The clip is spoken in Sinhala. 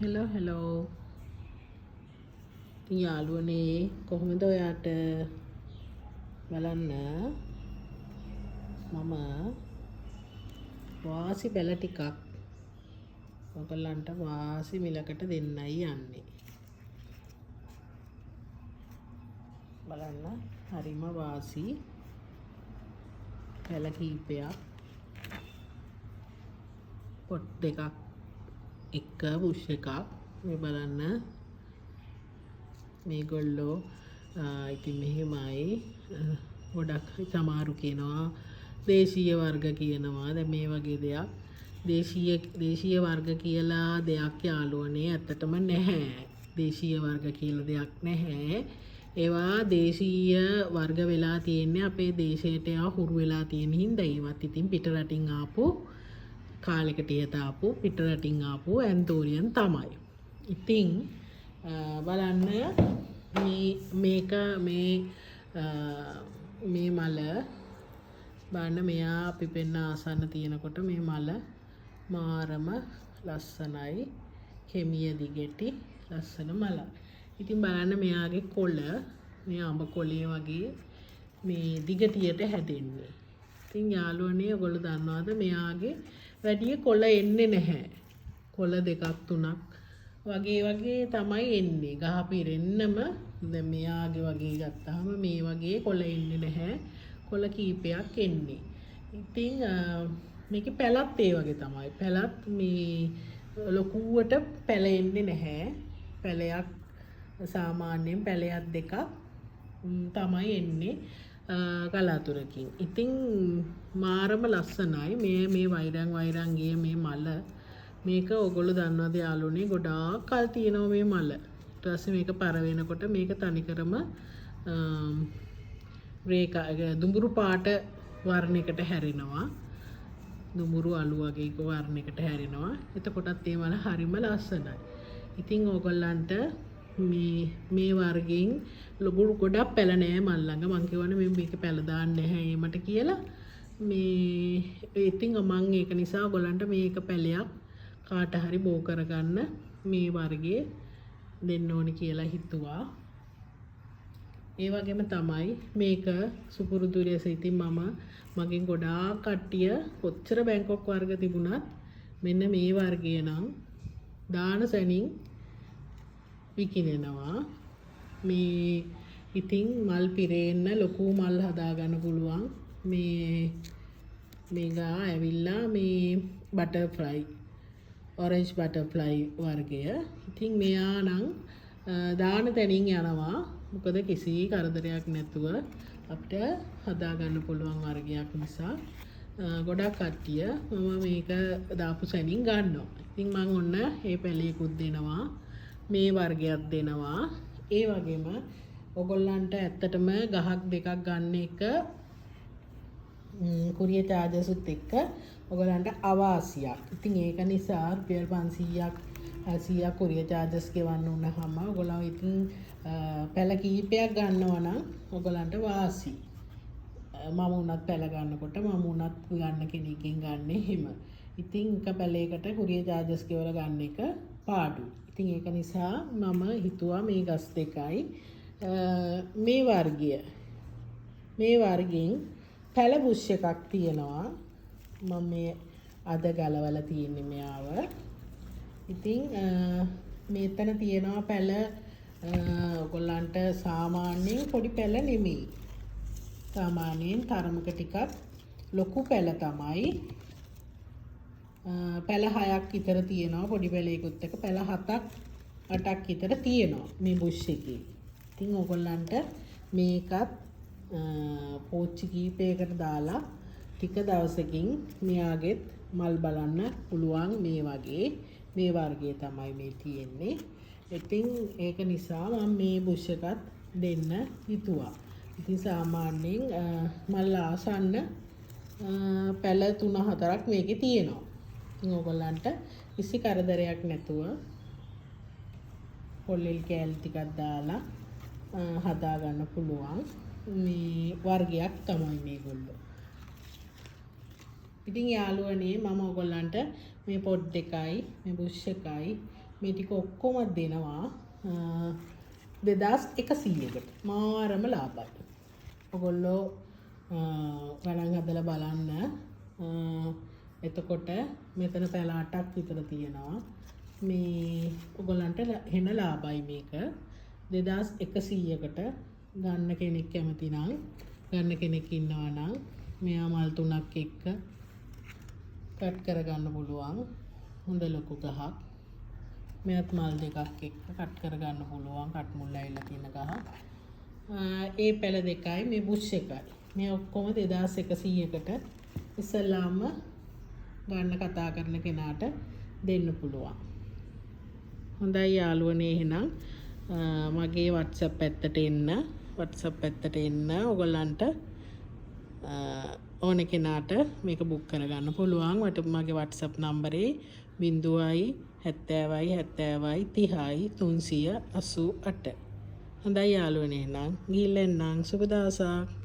හෙලෝ ඉතින් යාළුවනේ කොහොමද ඔයාට බලන්න මම වාසි පැල ටිකක් ඔයගලන්ට වාසි මිලකට දෙන්නයි යන්නේ. බලන්න හරිම වාසි පැල කීපයක් පොට් දෙකක් එක බුෂ් එකක් මේ බලන්න මේගොල්ලෝ ඉතින් මෙහෙමයි ගොඩක් සමහරු කියනවා දේශීය වර්ග කියනවා. දැන් මේ වගේ දෙයක් දේශීය වර්ග කියලා දෙයක් යාළුවනේ ඇත්තටම නැහැ. දේශීය වර්ග කියලා දෙයක් නැහැ. ඒවා දේශීය වර්ග වෙලා තියෙන්නේ අපේ දේශයට හුරු වෙලා තියෙන හින්දා ඒවත් ඉතින් පිට රටින් ආපු කාලෙකට ඉහත ආපු පිට රටින් ආපු ඇන්තෝරියන් තමයි. ඉතින් බලන්න මේක මේ මල බලන්න මෙයා පිපෙන්න ආසන්න තියෙනකොට මේ මල මාරම ලස්සනයි කෙමිය දිගෙටි ලස්සන මල. ඉතින් බලන්න මෙයාගේ කොළ මේ අඹ කොළේ වගේ මේ දිගටියට හැදෙන්නේ. ඉතින් යාළුවනේ ඔයගොල්ලෝ දන්නවද මෙයාගේ වැඩි කොළ එන්නේ නැහැ. කොළ දෙකක් තුනක් වගේ තමයි එන්නේ. ගහ පිරෙන්නම දැන් මෙයාගේ වගේ ගත්තාම මේ වගේ කොළ එන්නේ නැහැ. කොළ කීපයක් එන්නේ. ඉතින් මේකේ පැලත් ඒ වගේ තමයි. පැලත් මේ ලොකුවට පැල එන්නේ නැහැ. පැලයක් සාමාන්‍යයෙන් පැලයක් දෙකක් තමයි එන්නේ කලාතුරකින්. ඉතින් මාරම ලස්සනයි මේ වෛරන් ගිය මේ මල. මේක ඔයගොල්ලෝ දන්නවද යාළුවනේ ගොඩාක් කල් තියෙනවා මේ මල. ඊට පස්සේ මේක පර වෙනකොට මේක තනිකරම දුඹුරු පාට වර්ණයකට හැරෙනවා. දුඹුරු අලු වගේ වර්ණයකට හැරෙනවා. එතකොටත් මේ මල හරිම ලස්සනයි. ඉතින් ඕගොල්ලන්ට මේ වර්ගයෙන් ගොඩක් පැල නෑ මල් ළඟ. මං කියවනේ මේක පැල දාන්න නැහැ ඒමට කියලා. ඉතින් මං ඒක නිසා ඔයගොල්ලන්ට මේක පැලයක් කාට හරි බෝ කරගන්න මේ වර්ගයේ දෙන්න ඕනි කියලා හිතුවා. ඒ වගේම තමයි මේක සුපුරුදු ලෙස ඉතින් මගෙන් ගොඩාක් කට්ටිය කොච්චර බැංකොක් වර්ග තිබුණත් මෙන්න මේ වර්ගය නම් දාන සැනින් විකිනෙනවා. මේ ඉතින් මල් පිරෙන්න ලොකු මල් හදාගන්න පුළුවන්. මේ ගා ඇවිල්ලා මේ බටර්ෆ්ලයි ඔරෙන්ජ් බටර්ෆ්ලයි වර්ගය. ඉතින් මෙයා නම් දාන තැනින් යනවා. මොකද කිසි කරදරයක් නැතුව අපිට හදාගන්න පුළුවන් වර්ගයක් නිසා ගොඩක් කට්ටිය මම මේක දාපු සැනින් ගන්නවා. ඉතින් මම ඔන්න මේ පැලයකුත් දෙනවා. මේ වර්ගයක් දෙනවා. ඒ වගේම ඔයගොල්ලන්ට ඇත්තටම ගහක් දෙකක් ගන්න එක කුරියර් චාර්ජර්ස්ත් එක්ක ඔයගොල්ලන්ට අවාසියක්. ඉතින් ඒක නිසා රුපියල් 500ක් 600ක් කුරියර් චාර්ජර්ස් ගෙවන්න උනහම ඔයගොල්ලෝ ඉතින් පැල කීපයක් ගන්නවා නම් ඔයගොල්ලන්ට වාසි. මම උනත් පැල ගන්නකොට මම උනත් ගන්න කෙනකින් ගන්න එහෙම. ඉතින් එක පැලයකට කුරියර් චාර්ජර්ස් ගෙවලා ගන්න එක පාඩුයි. ඉතින් ඒක නිසා මම හිතුවා මේ ගස් දෙකයි මේ වර්ගයෙන් පැල බුෂ් එකක් තියෙනවා. මම මේ අද ගලවලා තියෙන්නේ මෙයාව. ඉතින් මෙතන තියෙනවා පැල ඔයගොල්ලන්ට සාමාන්‍යයෙන් පොඩි පැල නෙමෙයි. සාමාන්‍යයෙන් තරමක ටිකක් ලොකු පැල තමයි. පැල 6ක් විතර තියෙනවා පොඩි පැලයකුත් එක්ක පැල 7ක් 8ක් විතර තියෙනවා මේ බුෂ් එකේ. ඉතින් ඔයගොල්ලන්ට මේකත් පෝච්චි කීපයකට දාලා ටික දවසකින් මෙයාගෙත් මල් බලන්න පුළුවන්. මේ වර්ගය තමයි මේ තියෙන්නේ. ඉතින් ඒක නිසා මම මේ බුෂ් එකත් දෙන්න හිතුවා. ඉතින් සාමාන්‍යයෙන් මල් ආසන්න පැල 3-4ක් මේකේ තියෙනවා. ඉතින් ඔයගොල්ලන්ට කිසි කරදරයක් නැතුව පොල්ලෙල් කෑලි ටිකක් දාලා හදාගන්න පුළුවන් මේ වර්ගයක් තමයි මේගොල්ලෝ. ඉතින් යාළුවනේ මම ඔයගොල්ලන්ට මේ පොඩ් එකයි මේ බුෂ් එකයි මේ ටික ඔක්කොම දෙනවා 2100කට. මාරම ලාභයි. ඔයගොල්ලෝ ගණන් හදලා බලන්න. එතකොට මෙතන පැල 8ක් විතර තියෙනවා. මේ ඔයගොල්ලන්ට හෙන ලාභයි මේක. 2100කට ගන්න කෙනෙක් කැමති නම් ගන්න කෙනෙක් ඉන්නවා නම් මෙයා මල් 3ක් එක්ක කට් කරගන්න පුළුවන්. හොඳ ලොකු ගහක්. මෙයත් මල් 2ක් එක්ක කට් කරගන්න පුළුවන්. කට් මුල් ඇවිල්ලා තියෙන ගහ. ඒ පැල දෙකයි මේ බුෂ් එකයි. මේ ඔක්කොම 2100කට ඉස්සල්ලාම ගන්න කතා කරන කෙනාට දෙන්න පුළුවන්. හොඳයි යාළුවනේ එහෙනම් මගේ WhatsApp පැත්තට එන්න. WhatsApp පැත්තට එන්න. ඔයගොල්ලන්ට ඕන කෙනාට මේක බුක් කරගන්න පුළුවන්. මගේ WhatsApp නම්බරේ 070 70 30 388. හොඳයි යාළුවනේ එහෙනම් ගිහින් එන්නම්. සුබ දවසක්.